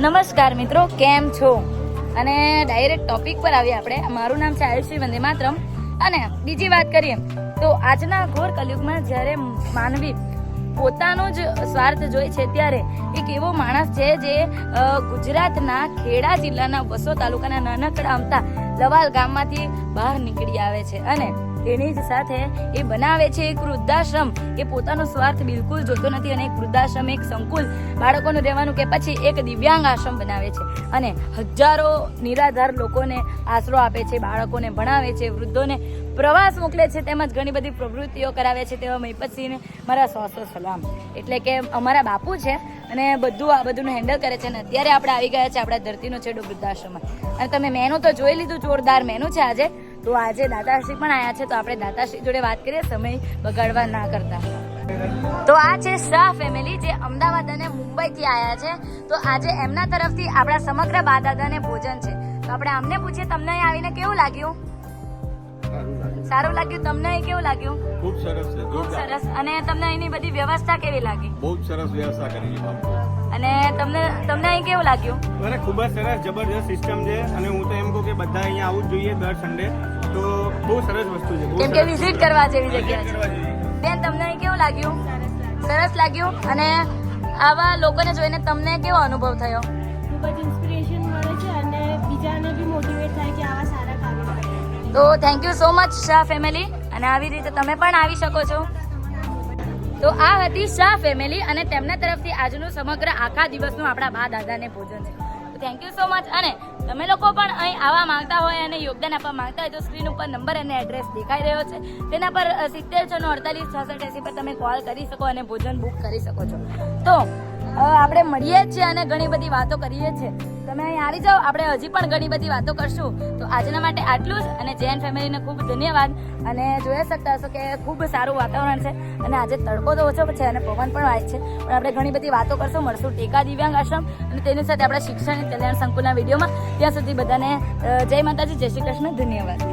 નમસ્કાર મિત્રો, કેમ છો? અને ડાયરેક્ટ ટોપિક પર આવીએ આપણે. મારું નામ છે આયુષી વંદે માતરમ. અને બીજી વાત કરીએ તો આજના ઘોર કલયુગમાં જ્યારે માનવી પોતાનો જ સ્વાર્થ જોઈ છે ત્યારે એક એવો માણસ છે જે ગુજરાતના ખેડા જિલ્લાના વસો તાલુકાના નાનકડા અમતા લવાલ ગામમાંથી બહાર નીકળી આવે છે અને તેની જ સાથે એ બનાવે છે એક વૃદ્ધાશ્રમ. એ પોતાનો સ્વાર્થ બિલકુલ જોતો નથી અને એક વૃદ્ધાશ્રમ, એક સંકુલ બાળકોનું રહેવાનું કે પછી એક દિવ્યાંગ આશ્રમ બનાવે છે અને હજારો નિરાધાર લોકોને આશરો આપે છે, બાળકોને ભણાવે છે, વૃદ્ધોને પ્રવાસ મોકલે છે, તેમજ ઘણી બધી પ્રવૃત્તિઓ કરાવે છે. તેવા મહિપતસિંહને મારા 100 સલામ. એટલે કે અમારા બાપુ છે અને આ બધું હેન્ડલ કરે છે. અને અત્યારે આપણે આવી ગયા છે આપણા ધરતીનો છેડો વૃદ્ધાશ્રમમાં. અને તમે મેનુ તો જોઈ લીધું, જોરદાર મેનુ છે આજે. તો આજે દાતાશ્રી પણ આવ્યા છે, તો આપણે દાતાશ્રી જોડે વાત કરીએ સમય બગાડવા ના કરતા. તો આ છે શાહ ફેમિલી જે અમદાવાદ અને મુંબઈથી આવ્યા છે. તો આજે એમના તરફથી આપણા સમગ્ર બા દાદાને ભોજન છે. તો આપણે અમને પૂછીએ, તમને અહીં આવીને કેવું લાગ્યું? સારું લાગ્યું. તમને અહીં કેવું લાગ્યું? ખૂબ સરસ છે, ખૂબ સરસ. અને તમને અહીંની બધી વ્યવસ્થા કેવી લાગી? બહુ સરસ વ્યવસ્થા કરી છે. અને તમને અહીં કેવું લાગ્યું? મને ખૂબ જ સરસ જબરદસ્ત સિસ્ટમ છે અને હું તો એમ કહું કે બધા અહીંયા આવવું જ જોઈએ દર સન્ડે. તો બહુ સરસ વસ્તુ છે, કેમ કે વિઝિટ કરવા જેવી જગ્યા છે. બેન, તમને અહીં કેવું લાગ્યું? સરસ લાગ્યું. અને આવા લોકોને જોઈને તમને કેવો અનુભવ થયો? ખૂબ જ ઇન્સ્પિરેશન મળે છે અને બીજાને બી મોટિવેટ થાય કે આવા સારા કાર્યો. તો thank you so much Shah family. અને આવી રીતે તમે પણ આવી શકો છો. તો આ હતી શાહ ફેમિલી અને તેમના તરફથી આજનું સમગ્ર આખા દિવસનું આપણા બા દાદાને ભોજન છે. તો થેન્ક યુ સો મચ. અને તમે લોકો પણ અહીં આવવા માંગતા હોય અને યોગદાન આપવા માંગતા હોય તો સ્ક્રીન ઉપર નંબર અને એડ્રેસ દેખાઈ રહ્યો છે, તેના પર 76 પર તમે કોલ કરી શકો અને ભોજન બુક કરી શકો છો. તો આપણે મળીએ જ છીએ અને ઘણી બધી વાતો કરીએ છીએ. તમે અહીં આવી જાઓ, આપણે હજી પણ ઘણી બધી વાતો કરશું. તો આજના માટે આટલું જ. અને જૈન ફેમિલીને ખૂબ ધન્યવાદ. અને જોઈ શકતા હશો કે ખૂબ સારું વાતાવરણ છે અને આજે તડકો તો ઓછો છે અને પવન પણ વાય છે, પણ આપણે ઘણી બધી વાતો કરશું. મળશું ટેકા દિવ્યાંગ આશ્રમ અને તેની સાથે આપણા શિક્ષણ કલ્યાણ સંકુલના વિડીયોમાં. ત્યાં સુધી બધાને જય માતાજી, જય શ્રી કૃષ્ણ, ધન્યવાદ.